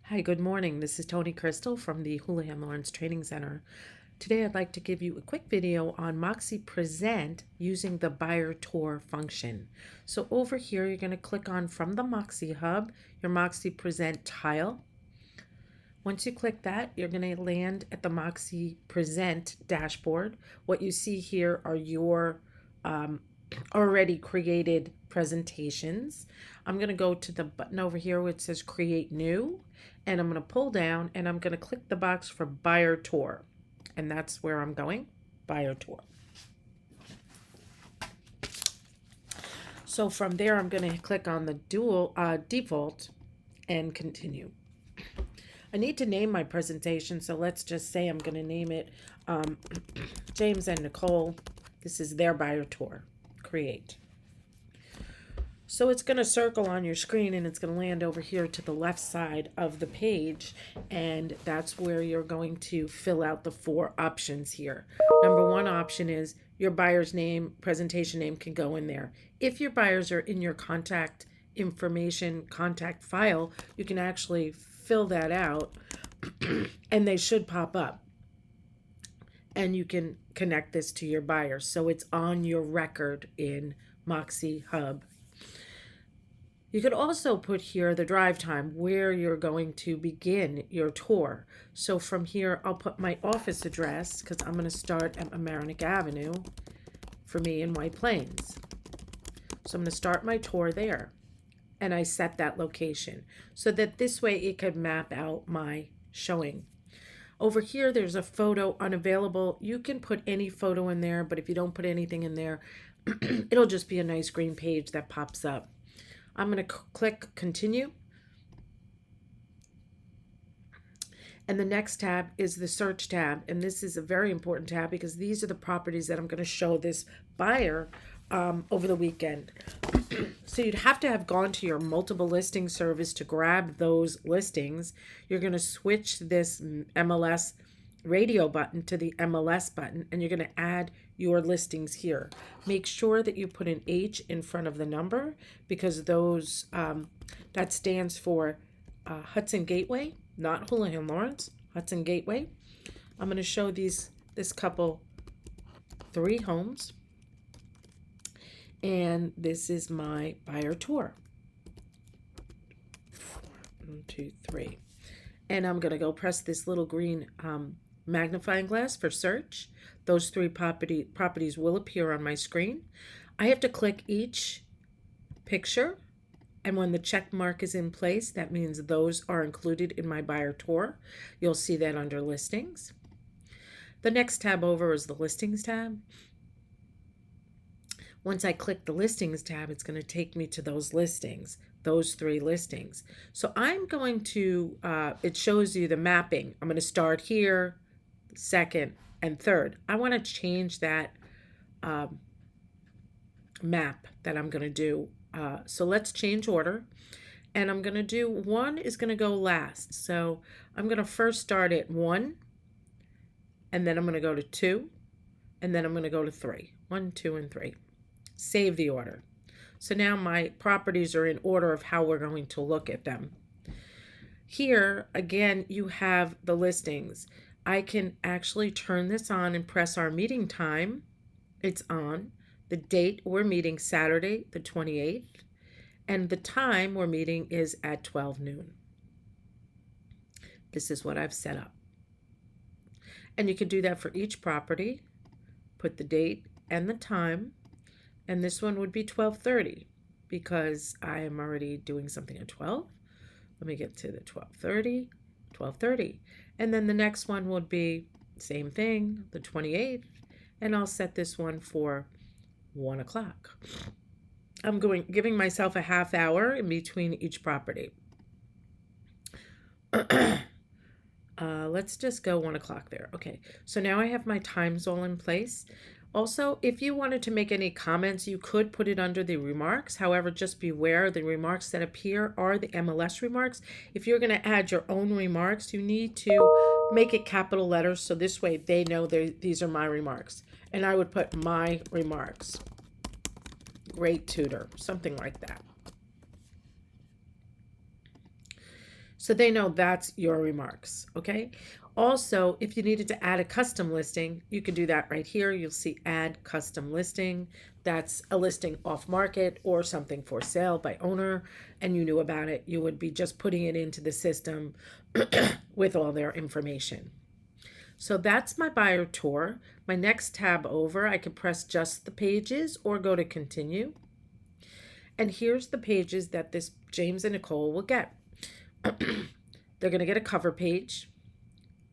Hi, good morning. This is Tony Crystal from the Houlihan Lawrence Training Center. Today I'd like to give you a quick video on Moxi Present using the buyer tour function. So over here you're going to click on from the Moxi Hub, your Moxi Present tile. Once you click that, you're going to land at the Moxi Present dashboard. What you see here are your already created presentations. I'm going to go to the button over here which says Create New, and I'm going to pull down and I'm going to click the box for Buyer Tour, and that's where I'm going, Buyer Tour. So from there, I'm going to click on the default and continue. I need to name my presentation, so let's just say I'm going to name it James and Nicole. This is their buyer tour. Create. So it's going to circle on your screen and it's going to land over here to the left side of the page, and that's where you're going to fill out the 4 options here. Number 1 option is your buyer's name, presentation name can go in there. If your buyers are in your contact information contact file, you can actually fill that out and they should pop up. And you can connect this to your buyer so it's on your record in Moxi Hub. You could also put here the drive time, where you're going to begin your tour. So from here, I'll put my office address because I'm going to start at Mamaroneck Avenue for me in White Plains. So I'm going to start my tour there, and I set that location so that this way it could map out my showing. Over here, there's a photo unavailable. You can put any photo in there, but if you don't put anything in there, it'll just be a nice green page that pops up. I'm going to click continue. And the next tab is the search tab. And this is a very important tab because these are the properties that I'm going to show this buyer over the weekend. So you'd have to have gone to your multiple listing service to grab those listings. You're going to switch this MLS radio button to the MLS button, and you're going to add your listings here. Make sure that you put an H in front of the number because those that stands for Hudson Gateway, not Houlihan Lawrence, Hudson Gateway. I'm going to show this couple 3 homes, and this is my buyer tour. 1, 2, 3, and I'm going to go press this little green magnifying glass for search. Those 3 properties will appear on my screen. I have to click each picture, and when the check mark is in place, that means those are included in my buyer tour. You'll see that under listings. The next tab over is the listings tab. Once I click the listings tab, it's going to take me to those listings, those 3 listings. So I'm going to, it shows you the mapping. I'm going to start here, 2nd, and 3rd. I want to change that map that I'm going to do. So let's change order. And I'm going to do 1 is going to go last. So I'm going to first start at 1, and then I'm going to go to 2, and then I'm going to go to 3. 1, 2, and 3. Save the order. So now my properties are in order of how we're going to look at them. Here, again, you have the listings. I can actually turn this on and press our meeting time. It's on. The date we're meeting, Saturday, the 28th. And the time we're meeting is at 12 noon. This is what I've set up. And you can do that for each property. Put the date and the time. And this one would be 12:30 because I am already doing something at 12. Let me get to the 12:30, 12:30. And then the next one would be same thing, the 28th. And I'll set this one for 1 o'clock. I'm giving myself a half hour in between each property. Let's just go 1 o'clock there. Okay, so now I have my times all in place. Also, if you wanted to make any comments, you could put it under the remarks. However, just beware, the remarks that appear are the MLS remarks. If you're going to add your own remarks, you need to make it capital letters so this way they know these are my remarks. And I would put my remarks. Great tutor, something like that. So they know that's your remarks, okay? Also, if you needed to add a custom listing, you can do that right here. You'll see add custom listing. That's a listing off market or something for sale by owner, and you knew about it. You would be just putting it into the system with all their information. So that's my buyer tour. My next tab over, I could press just the pages or go to continue. And here's the pages that this James and Nicole will get. They're going to get a cover page.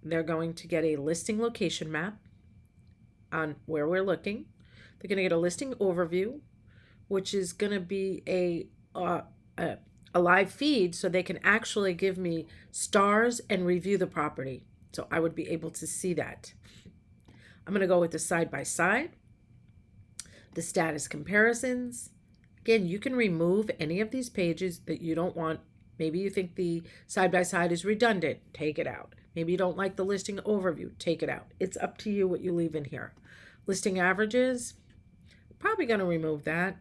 They're going to get a listing location map on where we're looking. They're going to get a listing overview, which is going to be a live feed so they can actually give me stars and review the property. So I would be able to see that. I'm going to go with the side by side, the status comparisons. Again, you can remove any of these pages that you don't want. Maybe you think the side by side is redundant, take it out. Maybe you don't like the listing overview, take it out. It's up to you what you leave in here. Listing averages, probably going to remove that.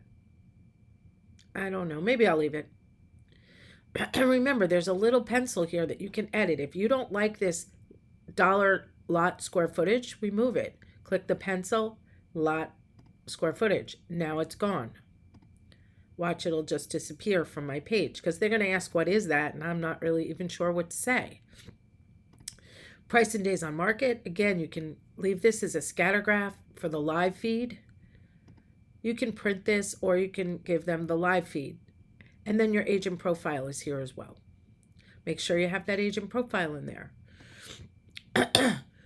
I don't know, maybe I'll leave it. And remember, there's a little pencil here that you can edit. If you don't like this dollar lot square footage, remove it. Click the pencil, lot square footage. Now it's gone. Watch, it'll just disappear from my page because they're going to ask what is that, and I'm not really even sure what to say. Price and days on market. Again, you can leave this as a scatter graph for the live feed. You can print this or you can give them the live feed. And then your agent profile is here as well. Make sure you have that agent profile in there.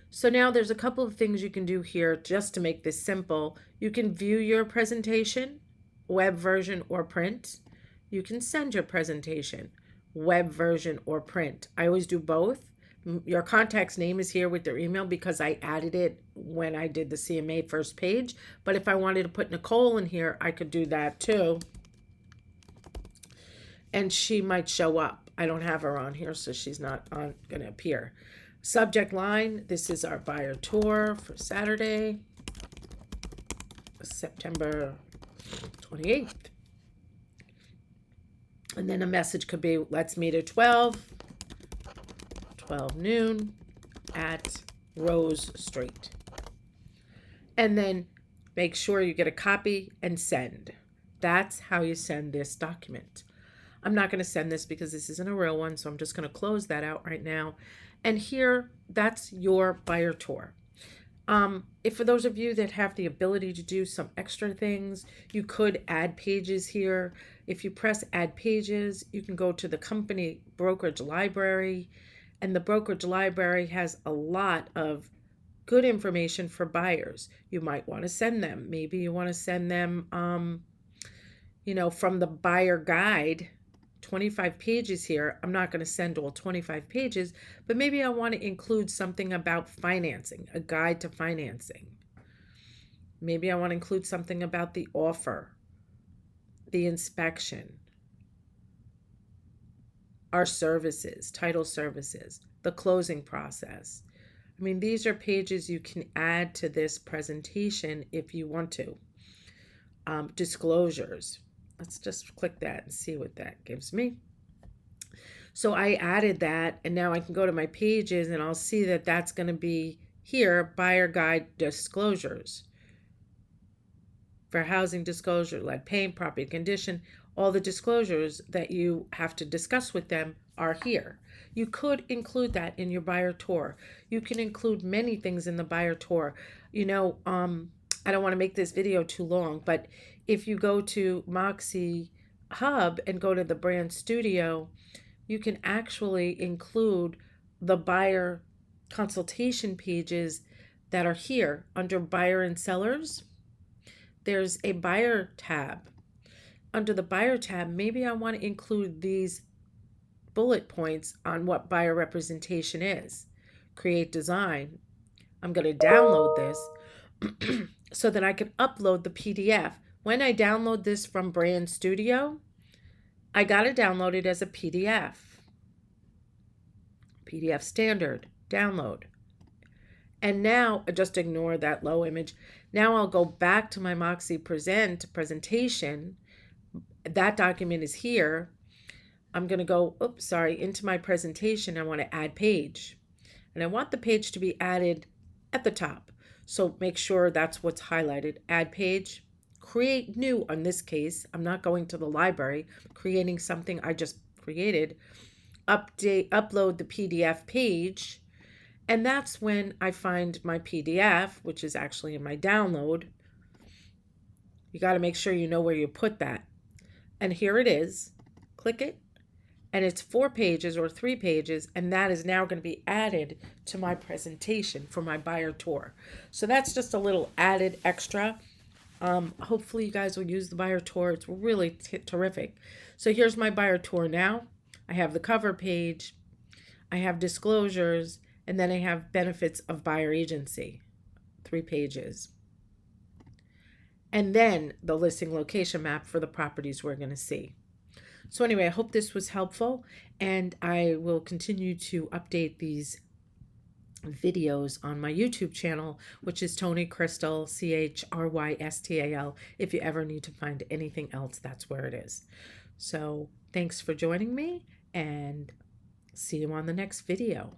So now there's a couple of things you can do here just to make this simple. You can view your presentation, web version or print. You can send your presentation, web version or print. I always do both. Your contact's name is here with their email because I added it when I did the CMA first page. But if I wanted to put Nicole in here, I could do that too. And she might show up. I don't have her on here, so she's not going to appear. Subject line, this is our buyer tour for Saturday, September 28th. And then a message could be, let's meet at 12 noon at Rose Street. And then make sure you get a copy and send. That's how you send this document. I'm not going to send this because this isn't a real one, so I'm just going to close that out right now. And here, that's your buyer tour. If for those of you that have the ability to do some extra things, you could add pages here. If you press add pages, you can go to the company brokerage library, and the brokerage library has a lot of good information for buyers. You might want to send them. Maybe you want to send them, from the buyer guide. 25 pages here. I'm not going to send all 25 pages, but maybe I want to include something about financing, a guide to financing. Maybe I want to include something about the offer, the inspection, our services, title services, the closing process. I mean, these are pages you can add to this presentation if you want to. Disclosures. Let's just click that and see what that gives me. So I added that, and now I can go to my pages and I'll see that that's going to be here, buyer guide disclosures. For housing disclosure, lead paint, property condition, all the disclosures that you have to discuss with them are here. You could include that in your buyer tour. You can include many things in the buyer tour. I don't want to make this video too long, but if you go to Moxi Hub and go to the brand studio, you can actually include the buyer consultation pages that are here under buyer and sellers. There's a buyer tab. Under the buyer tab, maybe I want to include these bullet points on what buyer representation is. Create design. I'm going to download this so that I can upload the PDF. When I download this from Brand Studio, I got to download it as a PDF. PDF standard, download. And now, just ignore that low image. Now I'll go back to my Moxi presentation. That document is here. I'm going to go, oops, sorry, into my presentation. I want to add page. And I want the page to be added at the top. So make sure that's what's highlighted. Add page, create new. In this case, I'm not going to the library, creating something I just created. Upload the PDF page. And that's when I find my PDF, which is actually in my download. You got to make sure you know where you put that. And here it is. Click it. And it's 4 pages or 3 pages, and that is now going to be added to my presentation for my buyer tour. So that's just a little added extra. Hopefully you guys will use the buyer tour. It's really terrific. So here's my buyer tour now. I have the cover page, I have disclosures, and then I have benefits of buyer agency, 3 pages. And then the listing location map for the properties we're going to see. So anyway, I hope this was helpful, and I will continue to update these videos on my YouTube channel, which is Tony Crystal, Chrystal. If you ever need to find anything else, that's where it is. So thanks for joining me, and see you on the next video.